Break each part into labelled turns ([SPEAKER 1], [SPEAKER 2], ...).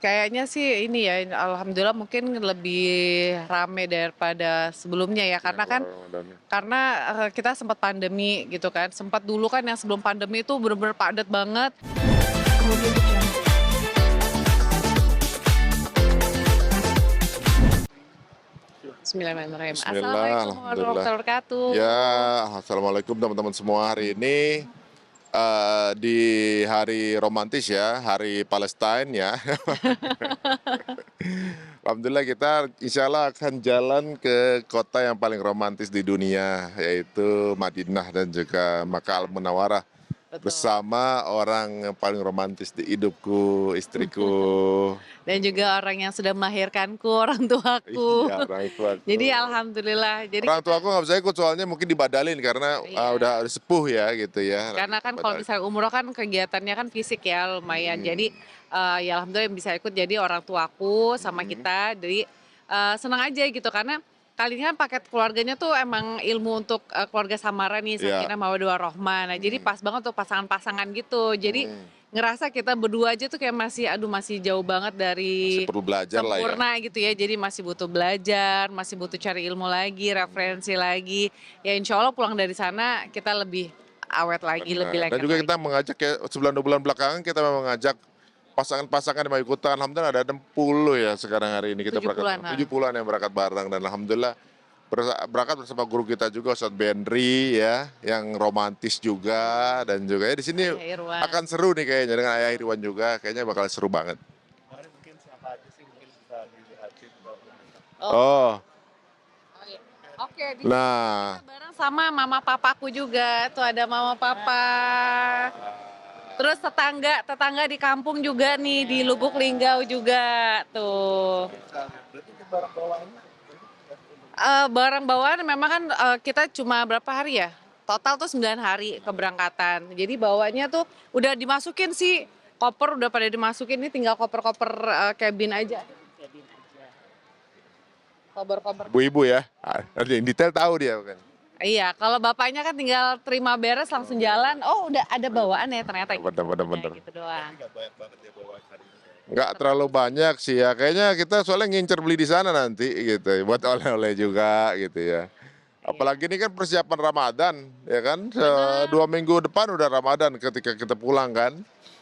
[SPEAKER 1] Kayaknya sih ini ya, alhamdulillah mungkin lebih rame daripada sebelumnya ya,
[SPEAKER 2] Ya,
[SPEAKER 1] karena kan
[SPEAKER 2] Ramadan.
[SPEAKER 1] karena, kita sempat pandemi gitu kan, sempat dulu kan yang sebelum pandemi itu bener-bener padat banget.
[SPEAKER 3] Audio Jungle.
[SPEAKER 1] Bismillahirrahmanirrahim.
[SPEAKER 2] Bismillah,
[SPEAKER 1] Assalamualaikum
[SPEAKER 2] alhamdulillah.
[SPEAKER 1] warahmatullahi wabarakatuh.
[SPEAKER 2] Ya, assalamualaikum teman-teman semua. Hari ini di hari romantis ya, hari Palestine ya. Alhamdulillah kita insya Allah akan jalan ke kota yang paling romantis di dunia, yaitu Madinah dan juga Makkah Al-Munawarah.
[SPEAKER 1] Betul.
[SPEAKER 2] Bersama orang yang paling romantis di hidupku, istriku.
[SPEAKER 1] Dan juga orang yang sudah melahirkanku, orang tuaku.
[SPEAKER 2] Iya, orang tuaku.
[SPEAKER 1] Jadi alhamdulillah. Jadi
[SPEAKER 2] Orang tua aku nggak bisa ikut soalnya mungkin dibadalin karena
[SPEAKER 1] Iya.
[SPEAKER 2] udah sepuh ya gitu ya.
[SPEAKER 1] Karena kan kalau misalnya umroh kan kegiatannya kan fisik ya lumayan. Jadi ya alhamdulillah yang bisa ikut jadi orang tuaku sama kita. Jadi senang aja gitu karena kali ini kan paket keluarganya tuh emang ilmu untuk keluarga Samara nih,
[SPEAKER 2] Iya.
[SPEAKER 1] Sakinah Mawaddah Warahmah. Nah jadi pas banget tuh pasangan-pasangan gitu. Jadi ngerasa kita berdua aja tuh kayak masih jauh banget dari
[SPEAKER 2] Masih perlu belajar lah ya.
[SPEAKER 1] sempurna gitu ya. Jadi masih butuh belajar, masih butuh cari ilmu lagi, referensi lagi. Ya insya Allah pulang dari sana kita lebih awet lagi, lebih
[SPEAKER 2] Benar. Dan
[SPEAKER 1] lengket
[SPEAKER 2] juga
[SPEAKER 1] lagi.
[SPEAKER 2] kita mengajak ya sebulan 2 bulan belakangan kita memang mengajak pasangan-pasangan yang mau ikutan. Alhamdulillah ada 60 ya sekarang hari ini kita
[SPEAKER 1] 70-an,
[SPEAKER 2] berangkat 70-an yang berangkat bareng dan alhamdulillah berangkat bersama guru kita juga Ustadz Benri ya yang romantis juga dan juga ya di sini
[SPEAKER 1] Ayah Irwan.
[SPEAKER 2] akan seru nih kayaknya dengan Ayah Irwan juga kayaknya bakal seru banget.
[SPEAKER 4] Kemarin mungkin siapa aja sih mungkin bisa dilihatin kalau
[SPEAKER 2] Oh,
[SPEAKER 1] Oh, iya. Oke, di
[SPEAKER 2] nah
[SPEAKER 1] kita bareng sama mama papaku juga. Tuh ada mama papa. Terus tetangga di kampung juga nih di Lubuk Linggau juga tuh.
[SPEAKER 4] misalnya berarti itu barang bawaannya
[SPEAKER 1] Barang bawaan memang kan kita cuma berapa hari ya? Total tuh 9 hari keberangkatan. Jadi bawanya tuh udah dimasukin sih. Koper udah pada dimasukin, ini tinggal koper-koper cabin aja. Cabin aja. Koper-koper.
[SPEAKER 2] ibu-ibu ya, ada yang detail tahu dia kan.
[SPEAKER 1] Iya, kalau bapaknya kan tinggal terima beres langsung jalan. Oh, udah ada bawaan ya ternyata.
[SPEAKER 2] Bener.
[SPEAKER 1] Gitu doang.
[SPEAKER 4] nggak banyak banget ya bawaan hari ini.
[SPEAKER 2] Nggak terlalu banyak sih ya, kayaknya kita soalnya ngincer beli di sana nanti gitu, buat oleh-oleh juga gitu ya. Apalagi ini kan persiapan Ramadan, ya kan? 2 minggu depan udah Ramadan ketika kita pulang kan,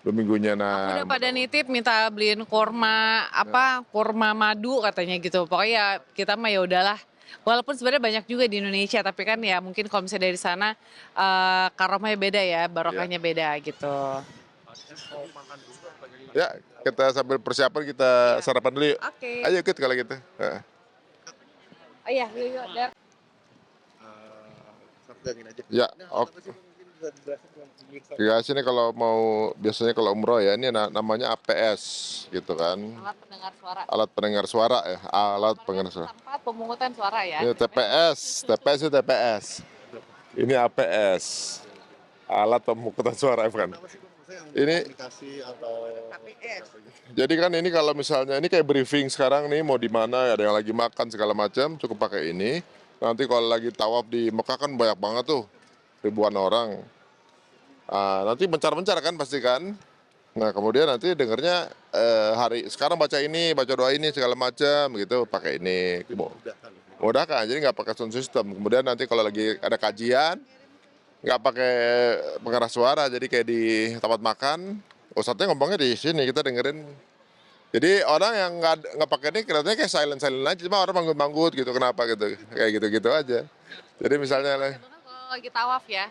[SPEAKER 2] 2 minggunya. Nah,
[SPEAKER 1] Udah pada nitip minta beliin kurma kurma madu katanya gitu. Pokoknya ya kita mah ya udahlah. Walaupun sebenarnya banyak juga di Indonesia, tapi kan ya mungkin kalau misalnya dari sana karomanya beda ya, barokahnya beda gitu.
[SPEAKER 4] Mau makan dulu apa gimana?
[SPEAKER 2] ya kita sambil persiapan kita sarapan dulu yuk.
[SPEAKER 1] Oke.
[SPEAKER 2] Ayo ikut kalau gitu.
[SPEAKER 1] Oh iya, yuk. Dar.
[SPEAKER 4] Sarjangin aja.
[SPEAKER 2] Ya,
[SPEAKER 4] Nah,
[SPEAKER 2] oke.
[SPEAKER 4] apa sih mungkin bisa dijelasin dengan pemirsa?
[SPEAKER 2] Ya sini kalau mau biasanya kalau umroh ya ini namanya APS gitu kan,
[SPEAKER 1] Alat pendengar suara.
[SPEAKER 2] alat pendengar suara ya, alat pendengar suara.
[SPEAKER 1] Tempat pemungutan suara ya.
[SPEAKER 2] Ini TPS itu TPS. Ini APS, alat pemungutan suara bukan.
[SPEAKER 4] Apa sih Bang? Maksudnya yang
[SPEAKER 2] Ini-
[SPEAKER 4] komunikasi atau
[SPEAKER 1] KPS.
[SPEAKER 2] Jadi kan ini kalau misalnya ini kayak briefing sekarang nih mau di mana ada yang lagi makan segala macam cukup pakai ini. Nanti kalau lagi tawaf di Mekah kan banyak banget tuh ribuan orang. Nanti mencar-mencar kan pasti kan. Nah kemudian nanti dengernya hari sekarang baca ini baca doa ini segala macam gitu pakai ini.
[SPEAKER 4] memudahkan?
[SPEAKER 2] Mudah kan jadi nggak pakai sound system. Kemudian nanti kalau lagi ada kajian nggak pakai pengeras suara jadi kayak di tempat makan. Ustadznya ngomongnya di sini kita dengerin. Jadi orang yang nggak pakai ini kelihatannya kayak silent aja, cuma orang manggut-manggut gitu kenapa gitu, kayak gitu-gitu aja. Jadi misalnya
[SPEAKER 1] Kalau lagi tawaf ya.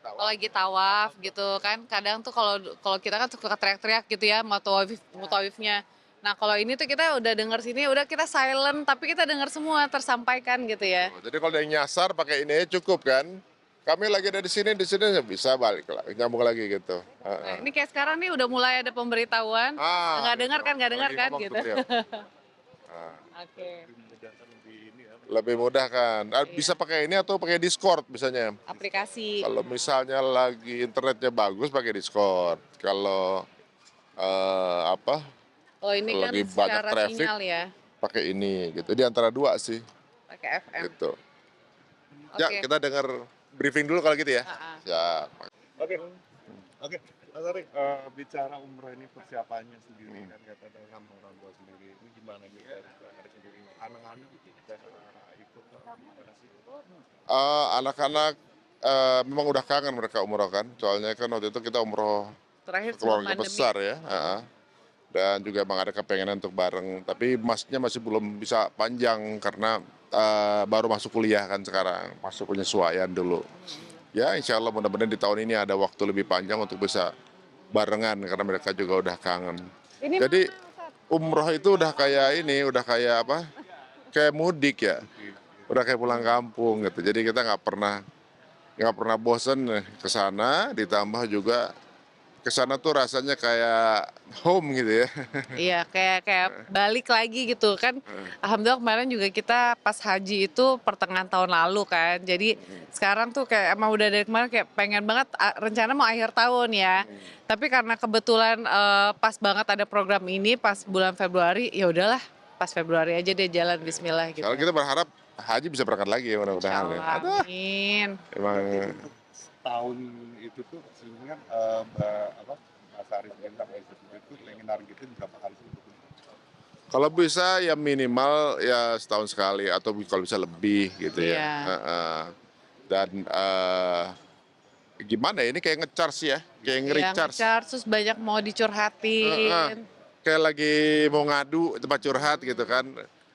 [SPEAKER 1] Kalau lagi tawaf gitu kan, kadang tuh kalau kita kan suka teriak-teriak gitu ya, mutawifnya. Nah kalau ini tuh kita udah denger sini, udah kita silent, tapi kita denger semua tersampaikan gitu ya.
[SPEAKER 2] jadi kalau ada yang nyasar pakai ini cukup kan. Kami lagi ada di sini ya bisa balik lagi, nyambung lagi gitu.
[SPEAKER 1] Nah, ini kayak sekarang nih udah mulai ada pemberitahuan, nggak dengar kan
[SPEAKER 2] Lagi ngomong
[SPEAKER 1] gitu.
[SPEAKER 2] tuh beliau.
[SPEAKER 1] Oke.
[SPEAKER 4] Memudahkan lebih ini ya.
[SPEAKER 2] Lebih mudah kan. Bisa pakai ini atau pakai Discord misalnya.
[SPEAKER 1] Aplikasi.
[SPEAKER 2] Kalau misalnya lagi internetnya bagus pakai Discord. Kalau
[SPEAKER 1] Oh ini kan
[SPEAKER 2] lagi banyak
[SPEAKER 1] secara
[SPEAKER 2] traffic.
[SPEAKER 1] sinyal ya,
[SPEAKER 2] pakai ini gitu. Di antara dua sih
[SPEAKER 1] pakai FM.
[SPEAKER 2] gitu.
[SPEAKER 1] Oke.
[SPEAKER 2] Ya, kita dengar briefing dulu kalau gitu ya.
[SPEAKER 1] Ah, ah.
[SPEAKER 2] Ya.
[SPEAKER 4] Oke, oke. Mas Ari, bicara umroh ini persiapannya sendiri kan kata dengan orang tua sendiri ini gimana gitu dari sendiri anak-anak dan ikut gimana sih?
[SPEAKER 2] Anak-anak memang udah kangen mereka umroh kan, soalnya kan waktu itu kita umroh
[SPEAKER 1] Terakhir sebelum
[SPEAKER 2] keluarga
[SPEAKER 1] pandemi.
[SPEAKER 2] besar ya, dan juga emang ada kepengenan untuk bareng, tapi masnya masih belum bisa panjang karena baru masuk kuliah kan sekarang, masuk penyesuaian dulu. Ya insya Allah mudah-mudahan di tahun ini ada waktu lebih panjang untuk bisa barengan karena mereka juga udah kangen.
[SPEAKER 1] Ini
[SPEAKER 2] Jadi
[SPEAKER 1] mana, Ustadz?
[SPEAKER 2] umroh itu udah kayak ini, udah kayak apa? Kayak mudik ya, udah kayak pulang kampung gitu. Jadi kita nggak pernah bosen ke sana, ditambah juga ke sana tuh rasanya kayak home gitu ya.
[SPEAKER 1] Iya, kayak balik lagi gitu kan. Alhamdulillah kemarin juga kita pas haji itu pertengahan tahun lalu kan. Jadi sekarang tuh kayak emang udah dari kemarin kayak pengen banget rencana mau akhir tahun ya. Tapi karena kebetulan pas banget ada program ini pas bulan Februari, ya udahlah pas Februari aja deh jalan bismillah gitu.
[SPEAKER 2] Sekarang kita berharap haji bisa berangkat lagi ya mudah-mudahan ya.
[SPEAKER 1] Insyaallah,
[SPEAKER 2] Aduh,
[SPEAKER 1] amin.
[SPEAKER 2] emang
[SPEAKER 4] Setahun itu tuh sebenarnya kan apa Mas Ari bintang itu pengen nargetin berapa kali sih?
[SPEAKER 2] kalau bisa ya minimal ya setahun sekali atau kalau bisa lebih gitu ya.
[SPEAKER 1] Iya.
[SPEAKER 2] Dan gimana ya, ini kayak ngecharge ya, kayak
[SPEAKER 1] Yang
[SPEAKER 2] nge-recharge.
[SPEAKER 1] charge terus banyak mau dicurhatin.
[SPEAKER 2] Kayak lagi mau ngadu tempat curhat gitu kan.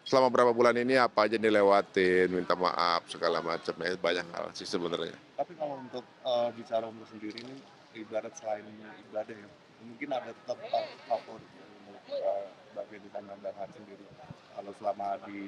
[SPEAKER 2] Selama berapa bulan ini apa aja dilewatin, minta maaf segala macam ya, banyak hal sih sebenarnya.
[SPEAKER 4] Tapi kalau untuk bicara umroh sendiri ini ibarat selain ibadah ya, mungkin ada tempat favorit untuk bagian di sana dan hari sendiri. Kalau selama di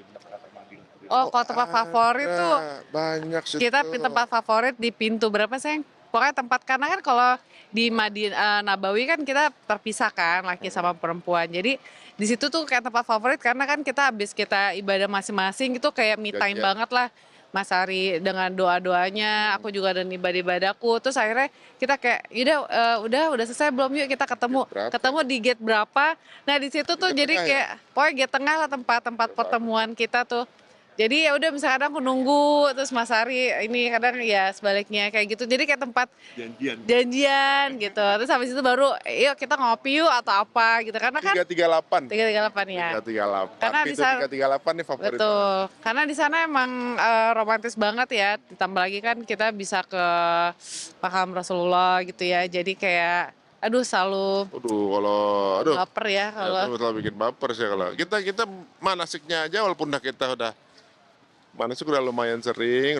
[SPEAKER 4] Mekah atau Madinah sendiri.
[SPEAKER 1] Oh, kalau tempat favorit tuh
[SPEAKER 2] Banyak sih
[SPEAKER 1] kita
[SPEAKER 2] tuh.
[SPEAKER 1] tempat favorit di pintu berapa sayang? Pokoknya tempat karena kan kalau di Madinah Nabawi kan kita terpisah kan laki sama perempuan. Jadi di situ tuh kayak tempat favorit karena kan kita habis kita ibadah masing-masing itu kayak me time
[SPEAKER 2] Janjian.
[SPEAKER 1] banget lah. Mas Ari dengan doa-doanya, aku juga dan ibadah-ibadahku. Terus akhirnya kita kayak, udah selesai belum yuk kita ketemu.
[SPEAKER 2] Gate berapa?
[SPEAKER 1] Ketemu di gate berapa. Nah di situ tuh
[SPEAKER 2] Gate
[SPEAKER 1] jadi
[SPEAKER 2] tengah ya?
[SPEAKER 1] kayak, pokoknya gate tengah lah tempat pertemuan kita tuh. Jadi ya udah misalnya kadang aku nunggu, terus Mas Ari ini kadang ya sebaliknya kayak gitu. Jadi kayak tempat
[SPEAKER 4] Janjian.
[SPEAKER 1] janjian gitu. Terus habis itu baru, yuk kita ngopi yuk atau apa gitu. Karena kan
[SPEAKER 2] 338.
[SPEAKER 1] 338 ya.
[SPEAKER 2] 338.
[SPEAKER 1] Karena di
[SPEAKER 2] Pintu
[SPEAKER 1] sana-
[SPEAKER 2] 338 nih favorit.
[SPEAKER 1] Betul, karena di sana emang romantis banget ya. Ditambah lagi kan kita bisa ke makam Rasulullah gitu ya. Jadi kayak, aduh selalu
[SPEAKER 2] Aduh.
[SPEAKER 1] baper ya kalau.
[SPEAKER 2] Itu betul bikin baper sih kalau kita manasiknya aja walaupun kita udah manasik udah lumayan sering,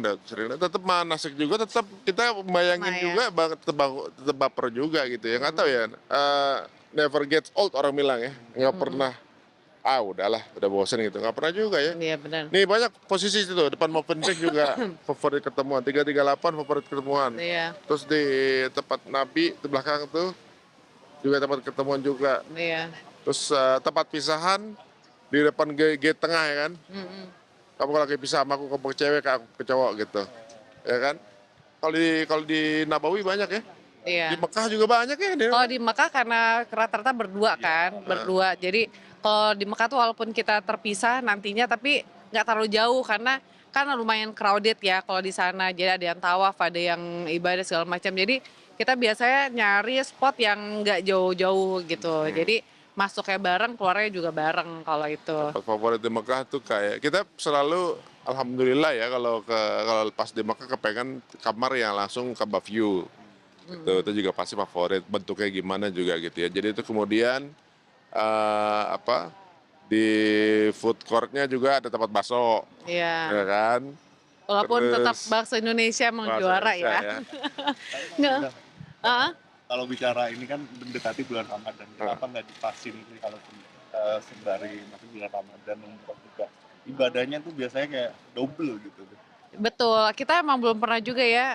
[SPEAKER 2] tetap manasik juga tetap kita bayangin
[SPEAKER 1] Lumayan.
[SPEAKER 2] juga tetap baper juga gitu ya. Nggak tahu ya. Never gets old orang bilang ya. Nggak pernah. Udahlah, udah bosen gitu. Nggak pernah juga ya.
[SPEAKER 1] Iya benar.
[SPEAKER 2] Nih banyak posisi itu depan Mountain Peak juga favorit ketemuan 338 favorit ketemuan.
[SPEAKER 1] Iya,
[SPEAKER 2] Terus di tempat Nabi di belakang tuh juga tempat ketemuan juga.
[SPEAKER 1] iya.
[SPEAKER 2] Terus tempat pisahan di depan gate tengah ya kan. Kamu kalau lagi pisah sama aku ke cewek aku ke cowok gitu. Ya kan? Kalau di Nabawi banyak ya.
[SPEAKER 1] Iya.
[SPEAKER 2] Di Mekah juga banyak ya.
[SPEAKER 1] Kalau di Mekah karena rata-rata berdua kan, berdua. Jadi kalau di Mekah tuh walaupun kita terpisah nantinya tapi nggak terlalu jauh karena kan lumayan crowded ya kalau di sana. Jadi ada yang tawaf, ada yang ibadah segala macam. Jadi kita biasanya nyari spot yang nggak jauh-jauh gitu. Jadi masuknya bareng, keluarnya juga bareng kalau itu.
[SPEAKER 2] Tempat favorit di Mekah tuh kayak kita selalu alhamdulillah ya kalau pas di Mekah kepengen kamar yang langsung ke view. Itu juga pasti favorit, bentuknya gimana juga gitu ya. Jadi itu kemudian di food courtnya juga ada tempat bakso,
[SPEAKER 1] Iya.
[SPEAKER 2] ya kan?
[SPEAKER 1] Walaupun tetap
[SPEAKER 2] Terus
[SPEAKER 1] bakso Indonesia emang
[SPEAKER 2] Bakso
[SPEAKER 1] juara
[SPEAKER 2] Indonesia
[SPEAKER 1] ya. Nggak. Ah,
[SPEAKER 4] Kalau bicara ini kan mendekati bulan Ramadan, kenapa nggak dipasin sih kalau sembari masuk bulan Ramadan umroh juga ibadahnya tuh biasanya kayak double gitu.
[SPEAKER 1] betul, kita emang belum pernah juga ya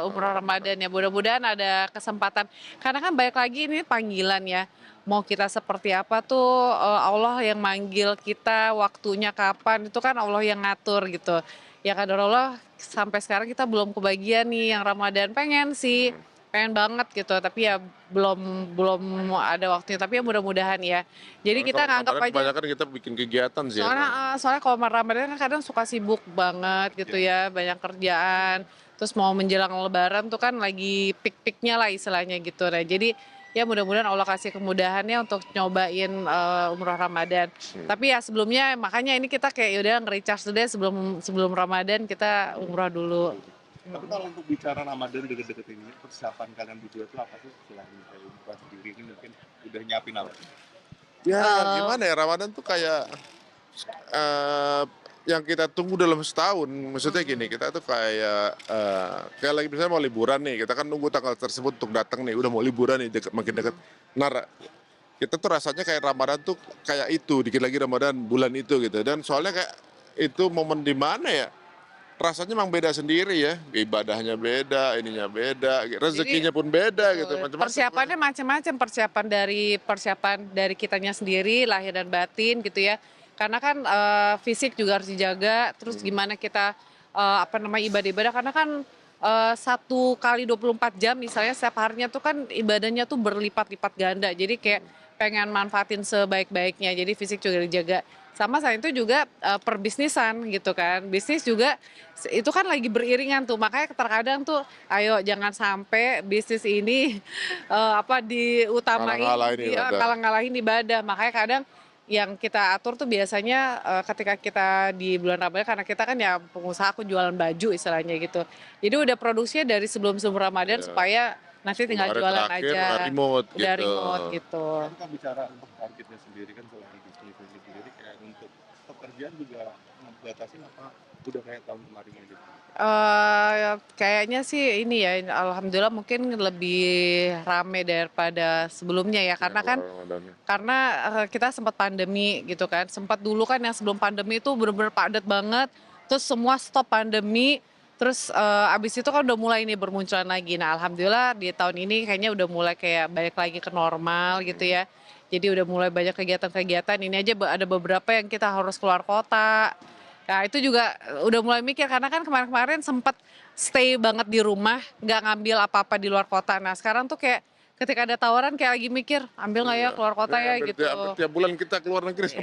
[SPEAKER 1] umroh Ramadan ya. Mudah-mudahan ada kesempatan. Karena kan balik lagi ini panggilan ya. Mau kita seperti apa tuh Allah yang manggil kita, waktunya kapan itu kan Allah yang ngatur gitu. Ya kadar Allah sampai sekarang kita belum kebagian nih yang Ramadan. Pengen sih, pengen banget gitu. Tapi ya belum ada waktunya. Tapi ya mudah-mudahan ya. Jadi kita nganggap aja.
[SPEAKER 2] Kebanyakan kita bikin kegiatan sih.
[SPEAKER 1] Soalnya kalau Ramadan kan kadang suka sibuk banget gitu ya, banyak kerjaan. Terus mau menjelang Lebaran tuh kan lagi pik-piknya lah istilahnya gitu. Nah jadi ya mudah-mudahan Allah kasih kemudahannya untuk nyobain umroh Ramadan. Tapi ya sebelumnya makanya ini kita kayak yaudah nge-recharge dulu deh sebelum sebelum Ramadan kita umroh dulu.
[SPEAKER 4] Tapi kalau untuk bicara Ramadan deket-deket ini, persiapan kalian berdua itu apa sih selain kayak buka sendiri ini mungkin udah nyiapin apa?
[SPEAKER 2] Ya gimana ya, Ramadan tuh kayak eh, yang kita tunggu dalam setahun. Maksudnya gini, kita tuh kayak lagi misalnya mau liburan nih, kita kan nunggu tanggal tersebut untuk datang nih, udah mau liburan nih makin deket. Nah, kita tuh rasanya kayak Ramadan tuh kayak itu, dikit lagi Ramadan bulan itu gitu. Dan soalnya kayak itu momen di mana ya? Rasanya memang beda sendiri ya, ibadahnya beda, ininya beda, rezekinya pun beda gitu, macam-macam.
[SPEAKER 1] Persiapannya macam-macam, persiapan dari kitanya sendiri, lahir dan batin gitu ya. Karena kan fisik juga harus dijaga, terus gimana kita ibadah-ibadah karena kan 1 kali 24 jam misalnya setiap harinya tuh kan ibadahnya tuh berlipat-lipat ganda. Jadi kayak pengen manfaatin sebaik-baiknya. Jadi fisik juga dijaga. Sama selain itu juga perbisnisan gitu kan. Bisnis juga itu kan lagi beriringan tuh. Makanya terkadang tuh ayo jangan sampai bisnis ini diutamain
[SPEAKER 2] Kalah-ngalahin ibadah.
[SPEAKER 1] kalah-ngalahin ibadah. Makanya kadang yang kita atur tuh biasanya ketika kita di bulan Ramadan karena kita kan ya pengusaha, aku jualan baju istilahnya gitu. Jadi udah produksinya dari sebelum Ramadan supaya nanti tinggal
[SPEAKER 2] Hari
[SPEAKER 1] jualan
[SPEAKER 2] terakhir,
[SPEAKER 1] aja.
[SPEAKER 2] remote
[SPEAKER 1] Udah
[SPEAKER 2] gitu.
[SPEAKER 1] remote gitu.
[SPEAKER 4] Kan kita bicara untuk targetnya sendiri kan selain bisnis sendiri kayak untuk pekerjaan juga ngebatasin apa udah kayak tahun kemarin gitu.
[SPEAKER 1] Kayaknya sih ini ya, alhamdulillah mungkin lebih rame daripada sebelumnya ya, karena kan
[SPEAKER 2] Ramadannya.
[SPEAKER 1] kita sempat pandemi gitu kan, sempat dulu kan yang sebelum pandemi itu bener-bener padat banget, terus semua stop pandemi, terus abis itu kan udah mulai nih bermunculan lagi. Nah alhamdulillah di tahun ini kayaknya udah mulai kayak balik lagi ke normal gitu ya, jadi udah mulai banyak kegiatan-kegiatan, ini aja ada beberapa yang kita harus keluar kota. Nah itu juga udah mulai mikir karena kan kemarin-kemarin sempet stay banget di rumah, nggak ngambil apa-apa di luar kota. Nah sekarang tuh kayak ketika ada tawaran kayak lagi mikir, ambil nggak ya keluar kota ya
[SPEAKER 2] hampir
[SPEAKER 1] gitu.
[SPEAKER 2] hampir tiap bulan kita keluar negeri.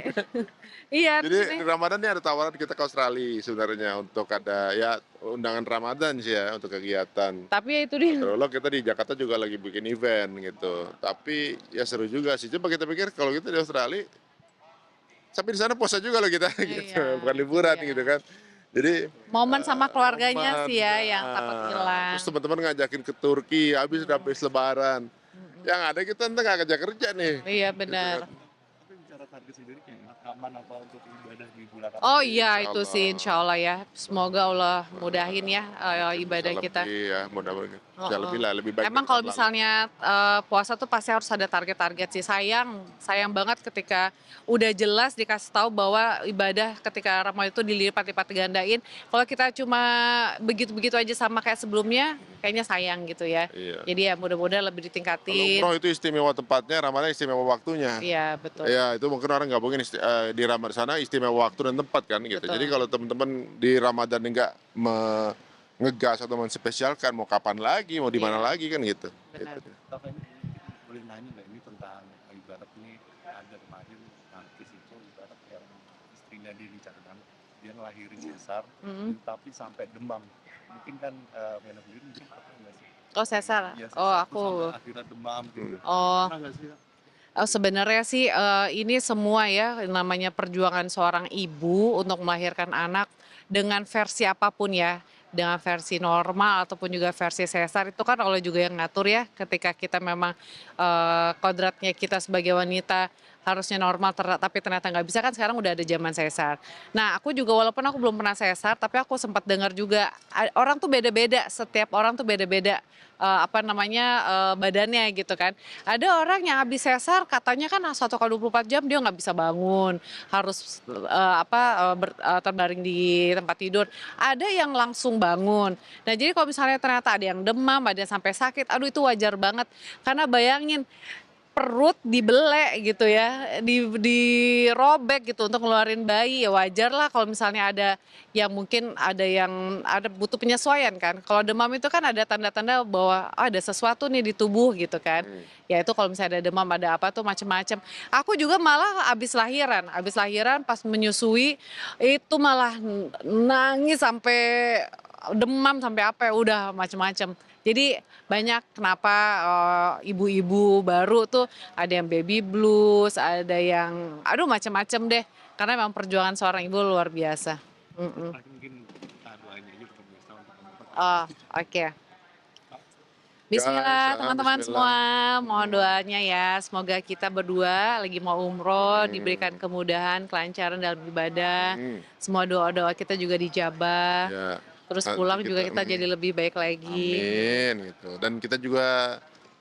[SPEAKER 1] Iya,
[SPEAKER 2] Jadi
[SPEAKER 1] terus
[SPEAKER 2] di Ramadan ini ada tawaran kita ke Australia sebenarnya untuk ada ya undangan Ramadan sih ya untuk kegiatan.
[SPEAKER 1] tapi ya itu dia.
[SPEAKER 2] Terus kita di Jakarta juga lagi bikin event gitu. Tapi ya seru juga sih. Coba kita pikir kalau kita di Australia, sampai di sana puasa juga loh kita gitu, bukan liburan
[SPEAKER 1] iya.
[SPEAKER 2] gitu kan. Jadi
[SPEAKER 1] Momen sama keluarganya
[SPEAKER 2] momen,
[SPEAKER 1] sih ya yang takut hilang.
[SPEAKER 2] Terus teman-teman ngajakin ke Turki, habis Lebaran. Yang ada kita ntar nggak kerja kerja nih.
[SPEAKER 1] Iya benar.
[SPEAKER 4] Tapi bicara target sendiri kayak aman apa untuk ibadah di bulan
[SPEAKER 1] Oh
[SPEAKER 4] Ramadan?
[SPEAKER 1] iya
[SPEAKER 2] Insya
[SPEAKER 1] itu
[SPEAKER 2] Allah.
[SPEAKER 1] sih insya Allah ya. Semoga Allah mudahin ya ibadah
[SPEAKER 2] Bisa
[SPEAKER 1] kita.
[SPEAKER 2] lebih ya, mudah-mudahan. Bisa
[SPEAKER 1] Oh,
[SPEAKER 2] lebih lah, lebih baik.
[SPEAKER 1] Emang
[SPEAKER 2] dari
[SPEAKER 1] kalau
[SPEAKER 2] tahun lalu.
[SPEAKER 1] misalnya puasa tuh pasti harus ada target-target sih. Sayang banget ketika udah jelas dikasih tahu bahwa ibadah ketika Ramadan itu dilipat-lipat gandain. Kalau kita cuma begitu-begitu aja sama kayak sebelumnya, kayaknya sayang gitu ya.
[SPEAKER 2] Iya.
[SPEAKER 1] Jadi ya mudah-mudahan lebih
[SPEAKER 2] Kalau
[SPEAKER 1] ditingkatin.
[SPEAKER 2] umroh itu istimewa tempatnya, Ramadan istimewa waktunya.
[SPEAKER 1] Iya betul.
[SPEAKER 2] Ya itu mungkin orang gabungin di Ramadan sana istimewa waktu dan tempat kan gitu.
[SPEAKER 1] Betul.
[SPEAKER 2] Jadi kalau teman-teman di Ramadan nggak ngegas atau menspesialkan mau kapan lagi, mau di mana
[SPEAKER 1] Iya.
[SPEAKER 2] lagi kan gitu.
[SPEAKER 1] Benar.
[SPEAKER 2] Gitu.
[SPEAKER 4] Tapi ini boleh nanya nggak ini tentang ibarat ini ada kemarin artis itu ibarat yang istrinya direncanakan dia ngelahirin sesar tapi sampai demam mungkin kan Mena sendiri mungkin pernah nggak sih?
[SPEAKER 1] Oh sesar.
[SPEAKER 4] Iya,
[SPEAKER 1] Oh
[SPEAKER 4] sesar,
[SPEAKER 1] aku.
[SPEAKER 4] terus sampai akhirnya demam gitu.
[SPEAKER 1] Oh.
[SPEAKER 4] Pernah nggak sih?
[SPEAKER 1] Sebenarnya sih ini semua ya namanya perjuangan seorang ibu untuk melahirkan anak dengan versi apapun ya, dengan versi normal ataupun juga versi sesar itu kan Allah juga yang ngatur ya ketika kita memang kodratnya kita sebagai wanita harusnya normal tapi ternyata nggak bisa kan sekarang udah ada zaman sesar. Nah aku juga walaupun aku belum pernah sesar tapi aku sempat dengar juga orang tuh beda-beda, setiap orang tuh beda-beda badannya gitu kan. Ada orang yang habis sesar katanya kan 1 kali 24 jam dia nggak bisa bangun, harus terbaring di tempat tidur. Ada yang langsung bangun. Nah jadi kalau misalnya ternyata ada yang demam, ada yang sampai sakit, aduh itu wajar banget. Karena bayangin perut dibelek gitu ya, dirobek gitu untuk ngeluarin bayi ya wajar lah kalau misalnya ada yang mungkin ada butuh penyesuaian kan. Kalau demam itu kan ada tanda-tanda bahwa ada sesuatu nih di tubuh gitu kan. Ya itu kalau misalnya ada demam ada apa tuh macem-macem. Aku juga malah abis lahiran pas menyusui itu malah nangis sampai demam sampai apa ya, udah macem-macem. Jadi banyak kenapa ibu-ibu baru tuh ada yang baby blues, ada yang aduh macem-macem deh. Karena memang perjuangan seorang ibu luar biasa. Mm-mm.
[SPEAKER 4] Terakhir mungkin doanya aja untuk pemirsa untuk teman-teman.
[SPEAKER 1] Oh, oke. Bismillah
[SPEAKER 2] Guys,
[SPEAKER 1] teman-teman
[SPEAKER 2] bismillah.
[SPEAKER 1] semua, mohon doanya ya. Semoga kita berdua lagi mau umroh, diberikan kemudahan, kelancaran dalam ibadah.
[SPEAKER 2] Hmm,
[SPEAKER 1] Semua doa-doa kita juga dijabah.
[SPEAKER 2] ya.
[SPEAKER 1] Terus
[SPEAKER 2] Nanti
[SPEAKER 1] pulang juga kita
[SPEAKER 2] kita,
[SPEAKER 1] jadi lebih baik lagi.
[SPEAKER 2] amin gitu. Dan kita juga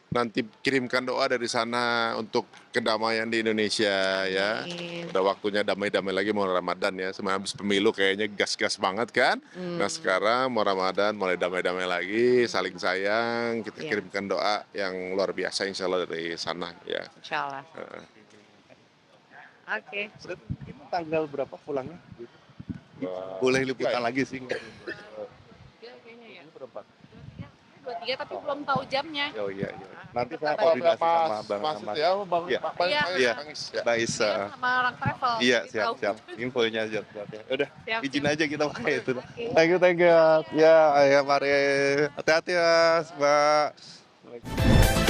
[SPEAKER 2] nanti kirimkan doa dari sana untuk kedamaian di Indonesia ya.
[SPEAKER 1] Amin.
[SPEAKER 2] Udah waktunya damai-damai lagi mau Ramadan ya. Sebenarnya habis pemilu kayaknya gas-gas banget kan. Nah sekarang mau Ramadan mulai damai-damai lagi, saling sayang. Kita
[SPEAKER 1] Iya.
[SPEAKER 2] kirimkan doa yang luar biasa insya Allah dari sana ya.
[SPEAKER 1] Insya Allah. Oke.
[SPEAKER 4] Berarti ini tanggal berapa pulangnya?
[SPEAKER 2] Wah,
[SPEAKER 4] Boleh
[SPEAKER 2] tiga
[SPEAKER 4] liputan
[SPEAKER 2] ya?
[SPEAKER 4] lagi sih.
[SPEAKER 1] Kayaknya ya.
[SPEAKER 4] Ini berapa?
[SPEAKER 1] 23 tapi belum tahu jamnya.
[SPEAKER 4] Oh iya. Nanti saya
[SPEAKER 1] Kalau
[SPEAKER 4] koordinasi sama
[SPEAKER 2] Mas,
[SPEAKER 4] Bang
[SPEAKER 2] Mas
[SPEAKER 4] Ahmad.
[SPEAKER 2] itu ya, Bang,
[SPEAKER 4] Iya.
[SPEAKER 2] Bang,
[SPEAKER 1] Iya.
[SPEAKER 4] Iya.
[SPEAKER 2] Bang Is, ya.
[SPEAKER 4] Mbak Isa.
[SPEAKER 1] Iya, sama orang travel.
[SPEAKER 4] Iya,
[SPEAKER 1] jadi tahu.
[SPEAKER 4] siap. Infonya aja. Udah,
[SPEAKER 1] Siap,
[SPEAKER 4] izin
[SPEAKER 1] siap.
[SPEAKER 4] aja kita pakai itu.
[SPEAKER 1] Oke.
[SPEAKER 4] Thank you. Ya, ayo mari. Hati-hati ya, Mbak.